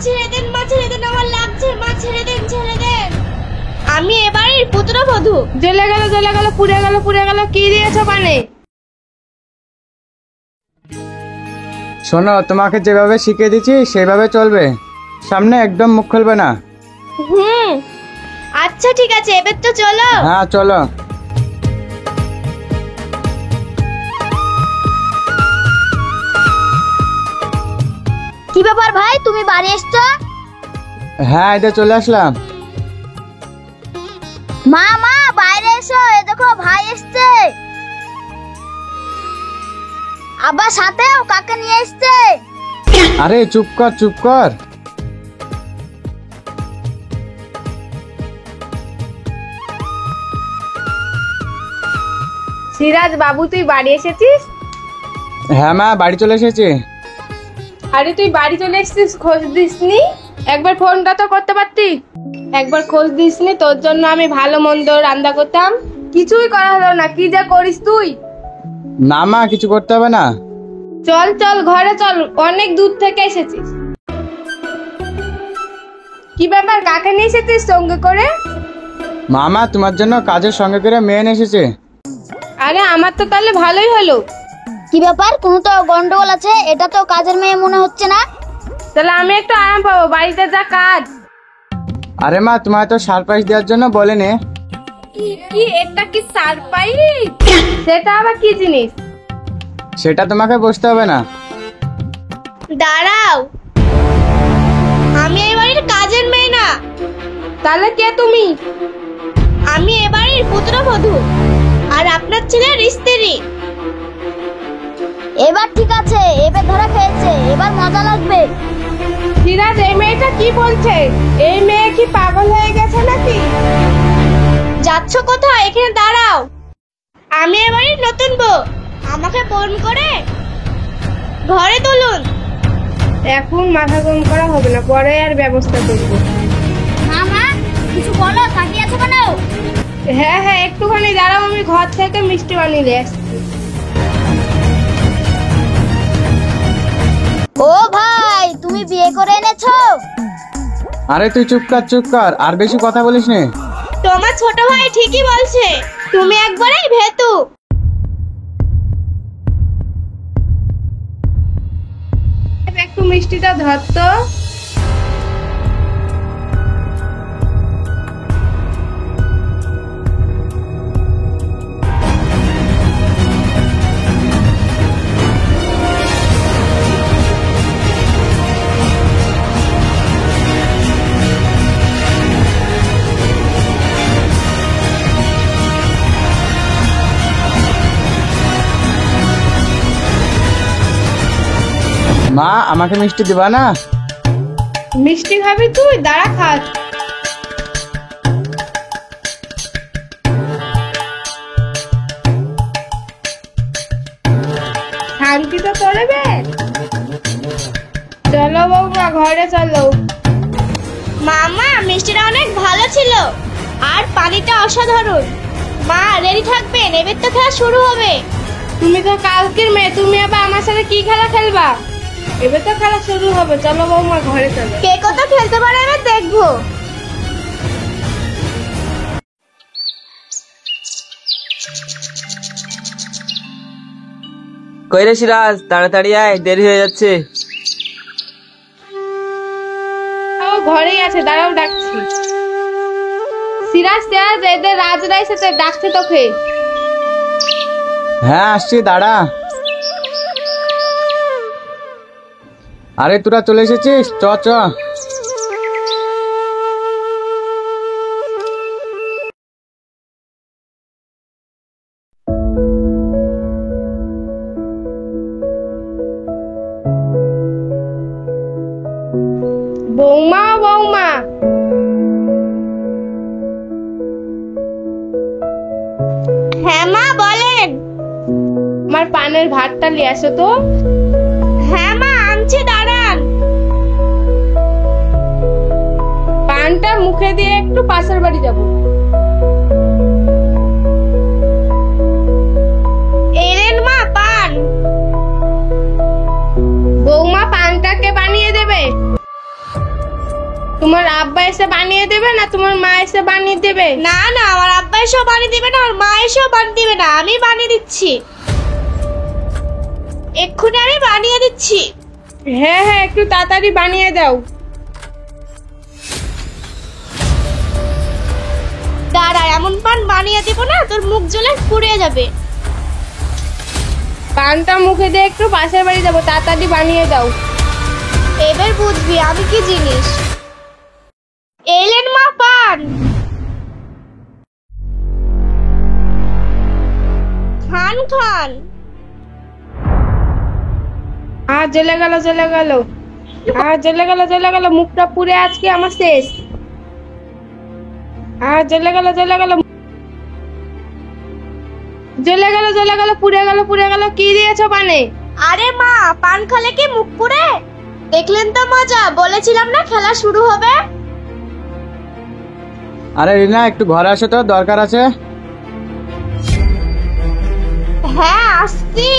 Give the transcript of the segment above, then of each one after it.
ছেড়ে দেন, মা ছেড়ে দেন, আমার লাগছে, মা ছেড়ে দেন, ছেড়ে দেন। আমি এবারের পুত্রবধূ। জ্বলে গেল, জ্বলে গেল, পুড়ে গেল, পুড়ে গেল, কি দিয়েছো পানে? শোনো, তোমাকে যেভাবে শিখিয়ে দিচ্ছি সেইভাবে চলবে, সামনে একদম মুখ খুলবে না। আচ্ছা ঠিক আছে, এবার তো চলো। হ্যাঁ চলো। কি ব্যাপার ভাই, তুমি বাড়ি এসছো? হ্যাঁ এদের চলে আসলাম। মা মা বাইরে এসো, এ দেখো ভাই এসছে। আবার সাথেও কাকে নিয়ে এসছে? আরে চুপ কর চুপ কর। সিরাজ বাবু, তুই বাড়ি এসেছিস? হ্যাঁ মা, বাড়ি চলে এসেছি। আরে তুই বাড়ি চলে এসেছিস, খোঁজ দিসনি? একবার ফোনটা তো করতে পারতি। একবার খোঁজ দিসনি, তোর জন্য আমি ভালো মন্দ রান্না করতাম, কিছুই করা হলো না। কি যা করিস তুই। না মা, কিছু করতে হবে না। চল চল ঘরে চল, অনেক দূর থেকে এসেছিস। কি ব্যাপার, কাকে নিয়ে এসেছিস সঙ্গে করে? মামা তোমার জন্য কাজের সঙ্গে করে মেয়ে নিয়ে এসেছে। আরে আমার তো তাহলে ভালোই হলো। কি ব্যাপার, কোনো তো গন্ডগোল আছে, এটা তো কাজের মেয়ে মনে হচ্ছে না। তাহলে আমি একটু আরাম পাবো, বাড়িতে যা কাজ। আরে মা, তোমায় তো সারপ্রাইজ দেওয়ার জন্য বলেনি। কি এটা কি সারপ্রাইজ? সেটা আবার কি জিনিস? সেটা তোমাকে বুঝতে হবে না। দাঁড়াও, আমি এই বাড়ির কাজের মেয়ে না। তাহলে কে তুমি? আমি এ বাড়ির পুত্রবধূ আর আপনার ছেলের স্ত্রী। এবার ঠিক আছে, এবার ধরা খেয়েছে, এবার মজা লাগবে। সিরাজ, এই মেয়েটা কি বলছে? এই মেয়ে কি পাগল হয়ে গেছে নাকি? যাচ্ছ কোথায়? এখানে দাঁড়াও। আমি এ বাড়ির নতুন বউ, আমাকে ফোন করে ঘরে তুলুন। এখন মাথা গরম করা হবে না, পরে আর ব্যবস্থা করবো। মামা কিছু বলো, তাকিয়ে আছো কেন? হ্যাঁ হ্যাঁ, একটুখানি দাঁড়াও, আমি ঘর থেকে মিষ্টি বানিয়ে দিয়ে আসছি। ও ভাই, তুমি বিয়ে করে এনেছো? আরে তুই চুপ কর, আর বেশি কথা বলিস নে। তোমার ছোট ভাই ঠিকই বলছে, তুমি একবারেই ভেতু। একটু মিষ্টিটা ধর তো। মা, আমাকে মিষ্টি দিবা না? মিষ্টি খাবি তুই? দাঁড়া খাস। শান্তি তো করবে। চলো বৌমা, ঘরে চলো। মামা মিষ্টিটা অনেক ভালো ছিল আর পানিটা অসাধারণ। মা রেডি থাকবেন, এবার তো খেলা শুরু হবে। তুমি তো কালকের মেয়ে, তুমি আবার আমার সাথে কি খেলা খেলবা? এবার তো খেলা শুরু হবে, চলো বৌমা ঘরে চলো। কে কত খেলতে পারে এবার দেখবো। কই রে সিরাজ, তাড়াতাড়ি আয়, দেরি হয়ে যাচ্ছে। ও ঘরেই আছে, দাঁড়াও ডাকছি। সিরাজ সিরাজ, এদের রাজরা এসেছে, ডাকছে তোকে। হ্যাঁ আসছি, দাঁড়া। আরে তোরা চলে এসেছিস, চ চ। বৌমা বৌমা, হ্যাঁ মা বলেন। আমার পানের ভাতটা নিয়ে আসো তো। হ্যাঁ মা আনছি, দাঁড়ান। পানটা মুখে দিয়ে একটু পাশের বাড়ি যাবো। এলেন মা পান। বৌমা, পানটাকে বানিয়ে দেবে? তোমার আব্বা এসে বানিয়ে দেবে না তোমার মা এসে বানিয়ে দেবে? না না, আমার আব্বা এসেও বানিয়ে দিবে না, আমার মা এসেও বানিয়ে দিবে না, আমি বানিয়ে দিচ্ছি। এক্ষুনি আমি বানিয়ে দিচ্ছি। হ্যাঁ হ্যাঁ, একটু তাড়াতাড়ি বানিয়ে দাও। দাঁড়া, এমন পান বানিয়ে দিব না তোর মুখ জ্বলে পুড়ে যাবে। পানটা মুখে দিয়ে একটু পাশের বাড়ি যাবো, তাড়াতাড়ি বানিয়ে দাও। এবার বুঝবি আমি কি জিনিস। এলেন মা পান। খান খান। আর জ্বলে গেল জ্বলে গেল, আর জ্বলে গেল জ্বলে গেল, মুখটা পুড়ে আজকে আমার শেষ। আর জ্বলে গেল জ্বলে গেল, জ্বলে গেল জ্বলে গেল, পুড়ে গেল পুড়ে গেল। কি দিয়েছো পানে? আরে মা, পান খালে কি মুখ পুড়ে? দেখলেন তো মজা, বলেছিলাম না খেলা শুরু হবে। আরে রিনা, একটু ঘরে আসো তো, দরকার আছে। হ্যাঁ আসছি।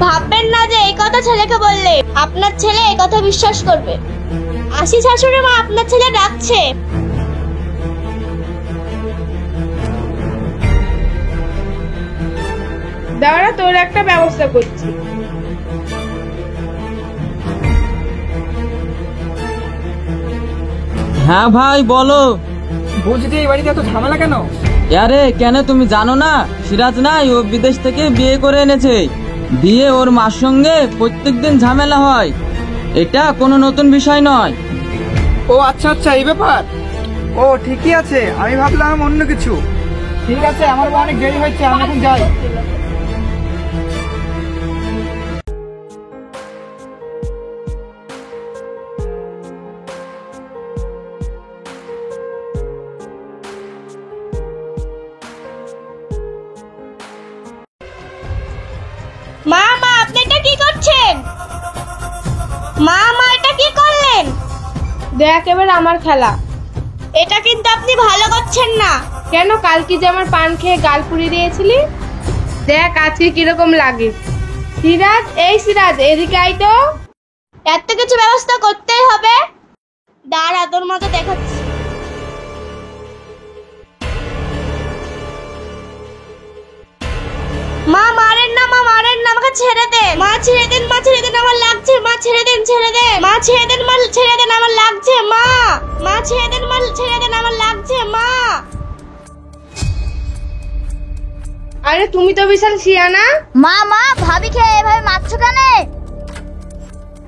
ভাববেন না যে এই কথা ছেলেকে বললে আপনার ছেলে এই কথা বিশ্বাস করবে। আসি শাশুড়ি মা, আপনার ছেলে ডাকছে। দাঁড়া, তোর একটা ব্যবস্থা করছি। হ্যাঁ ভাই বলো। বলছি এই বাড়িতে এত ঝামেলা কেন? আরে কেন তুমি জানো না, সিরাজ নাই ও বিদেশ থেকে বিয়ে করে এনেছে, দিয়ে ওর মার সঙ্গে প্রত্যেকদিন ঝামেলা হয়। এটা কোনো নতুন বিষয় নয়। ও আচ্ছা আচ্ছা, এই ব্যাপার। ও ঠিকই আছে, আমি ভাবলাম অন্য কিছু। ঠিক আছে, আমার অনেক দেরি হচ্ছে, আমি এখন যাই। মা মা, আপনি এটা কি করছেন? মা মা, এটা কি করলেন? দেখ এবার আমার খেলা। এটা কিন্তু আপনি ভালো করছেন না। কেন, কালকে যে আমার পান খেয়ে গাল পুড়িয়ে দিয়েছিলি? দেখ আজকে কিরকম লাগে। সিরাজ, এই সিরাজ, এদিকে আই তো। এত কিছু ব্যবস্থা করতেই হবে। দাঁড়া, তোর মতো দেখাচ্ছি। মা মারেন না, মা মারেন না, আমাকে ছেড়ে দেন। মা ছেড়ে দেন, মা ছেড়ে দেন, আমার লাগছে। মা ছেড়ে দেন, ছেড়ে দেন। মা ছেড়ে দেন, মা ছেড়ে দেন, আমার লাগছে। মা মা ছেড়ে দেন, মা ছেড়ে দেন, আমার লাগছে। মা আরে তুমি তো বিশাল শিয়ানা। মা মা, ভাবিকে এভাবে মারছো কেন?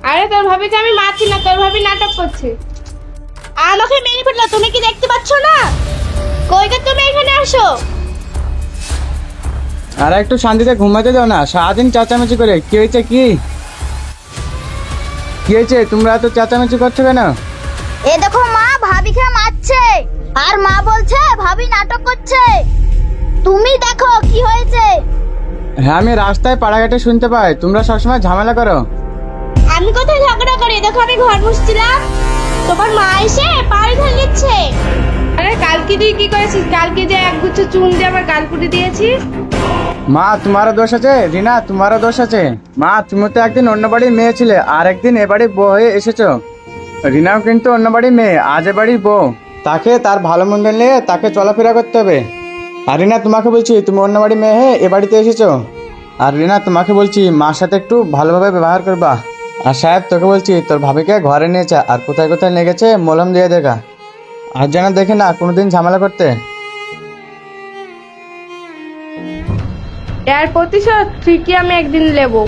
আরে তোর ভাবিকে আমি মারছি না, তোর ভাবি নাটক করছে। আমাকে মেরে ফেললো, তুমি কি দেখতে পাচ্ছ না? কই গো তুমি, এখানে আসো। আর একটু শান্তিতে ঘুমাতে দাও না, সারাদিন চেঁচামেচি করে। কি হয়েছে? কি হয়েছে? তোমরা এত চেঁচামেচি করছো কেন? এ দেখো মা, ভাবিকে মারছে আর মা বলছে ভাবি নাটক করছে। তুমি দেখো কি হয়েছে। হ্যাঁ, আমি রাস্তায় পাড়াঘাটে শুনতে পাই তোমরা সবসময় ঝামেলা করো। আমি কোথায় ঝগড়া করি? দেখো আমি ঘর মুছছিলাম, তোমার মা এসে পাড়ি ধরে দিচ্ছে। আরে কালকে তুই কি করেছিস? কালকে যে একগুচ্ছ চুন দিয়ে আমার গাল পুড়ে দিয়েছিস। মা, তোমারও দোষ আছে। রিনা, তোমারও দোষ আছে। মা, তুমি তো একদিন অন্য বাড়ির মেয়ে ছিলে, আর একদিন এ বাড়ির বউ হয়ে এসেছো। রিনাও কিন্তু অন্য বাড়ির মেয়ে, আজ এ বাড়ির বউ। তাকে তার ভালো মন্দ নিয়ে তাকে চলাফেরা করতে হবে। আর রিনা, তোমাকে বলছি তুমি অন্য বাড়ির মেয়ে হয়ে এ বাড়িতে এসেছো। আর রিনা, তোমাকে বলছি মার সাথে একটু ভালোভাবে ব্যবহার করবা। আর সাহেব, তোকে বলছি তোর ভাবিকে ঘরে নিয়েছে, আর কোথায় কোথায় লেগেছে মলম দিয়ে দেখা। আর যেন দেখি না কোনোদিন ঝামেলা করতে। এর প্রতিশোধ ঠিকই আমি একদিন নেবো।